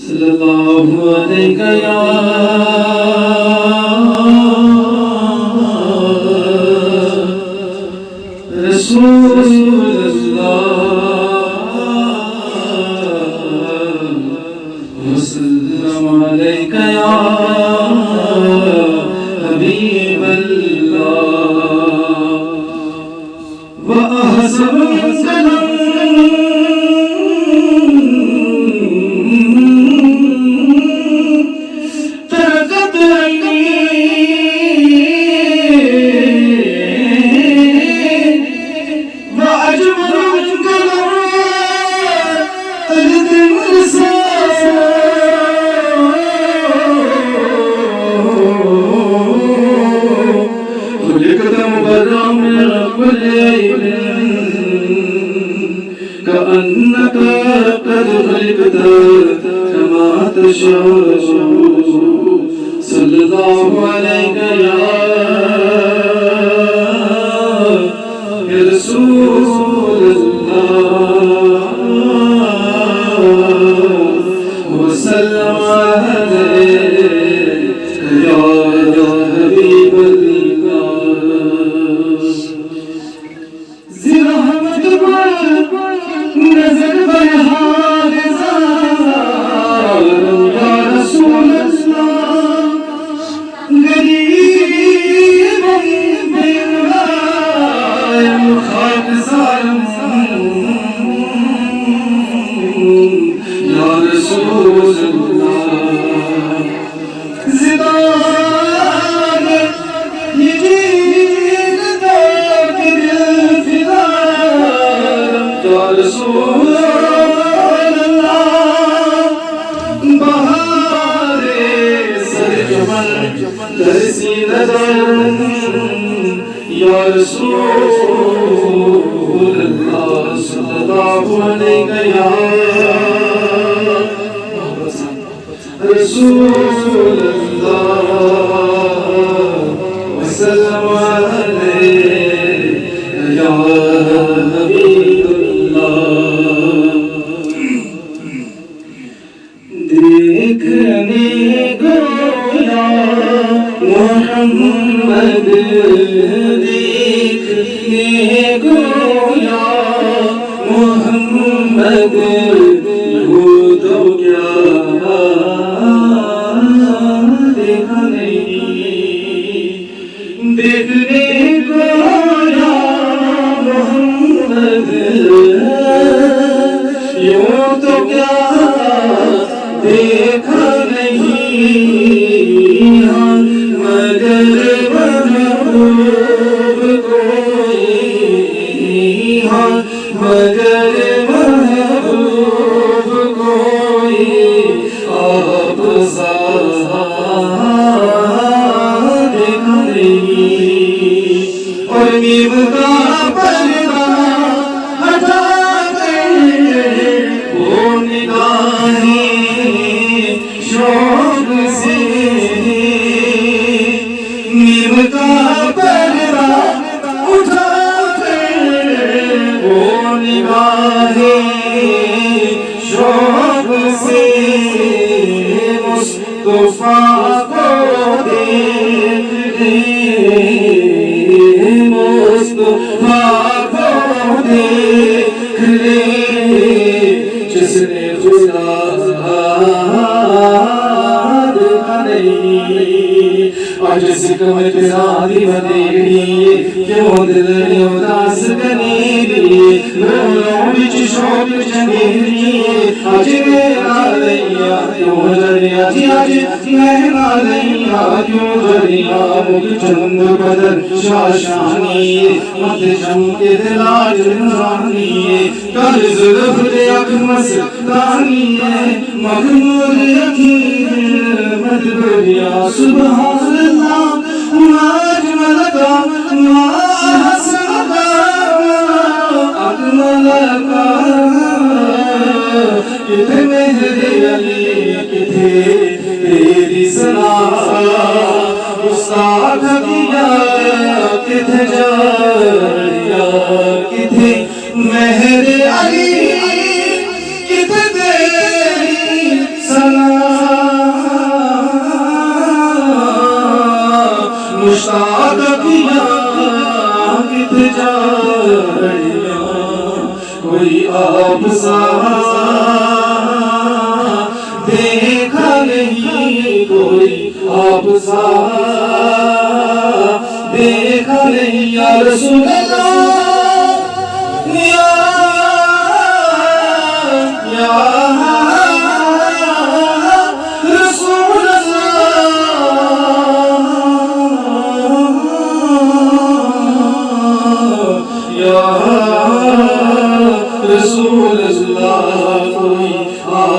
सल्लल्लाहु अलैहि या रसूलल्लाह वसल्लम अलैका या हबीबल्लाह व अहसन सलाम كأنك قد خلقت كما تشاء صلى الله عليك يا رسول الله وسلم عليك يا حبيب الله زرهمت نظر بهار زارم یا رسول اللہ غریبم بیرایم خاک زارم یا رسول اللہ زدان یجید داک دل فدارم یا رسول तरसी नज़र या रसूल अल्लाह सल्लल्लाहु अलैहि या रसूल अल्लाह वसल्लम अलैहि या हबीबल्लाह देखने मोहम्मद देखने को या मोहम्मद वो तो क्या देखा नहीं देखने को या मोहम्मद यूं तो क्या देखा नहीं मगर महबूब कोई मगर महबूब कोई आप सा देखा नहीं और नीम का पर्दा हटा कर वो निगाहें शौक से नीम का पर्दा उठा कर वो निगाहें शौक से मुस्तफा को देख ले मुस्तफा को देख ले जिसने खुदा देखा नहीं आज सिकमत सादी बदेड़ी क्यों दिल उदास कनेरी रोलों बिच शोक चंदेरी आज मेरा लैया क्यों जरिया जी आज मेरा लैया क्यों जरिया मुख चंद बदर शाशानी मत चमके दिलाज रानी कल जुल्फ दे अख मस्तानी मखमूर यकीन मदबरिया सुभान अल्लाह मा अजमलका मा हसनका अकमलका किथे मेहरे अली किथे तेरी सना गुस्ताख दिया किथे जारिया किथे मेहरे अली किथे तेरी सना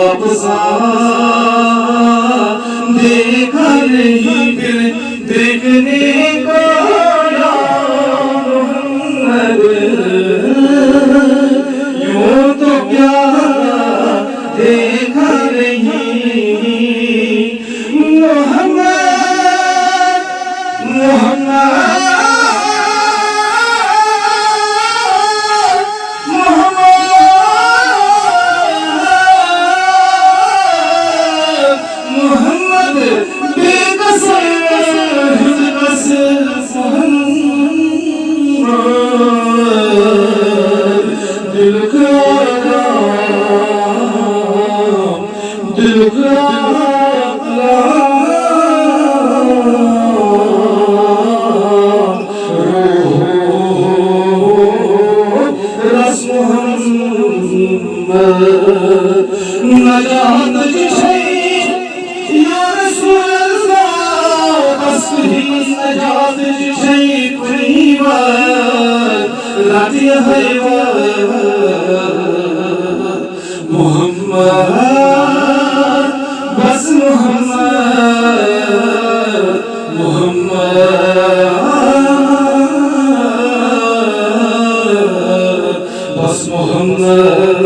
वापसा देखा नहीं फिर देखने को या मोहम्मद यूं तो क्या देखा नहीं मोहम्मद मोहम्मद मोहम्मद बेकसर बस मोहम्मद दिल का रस मोहम्मद नजात या रसूल अल्लाह बस ही नजात कोई बात है मोहम्मद बस मोहम्मद मोहम्मद बस मोहम्मद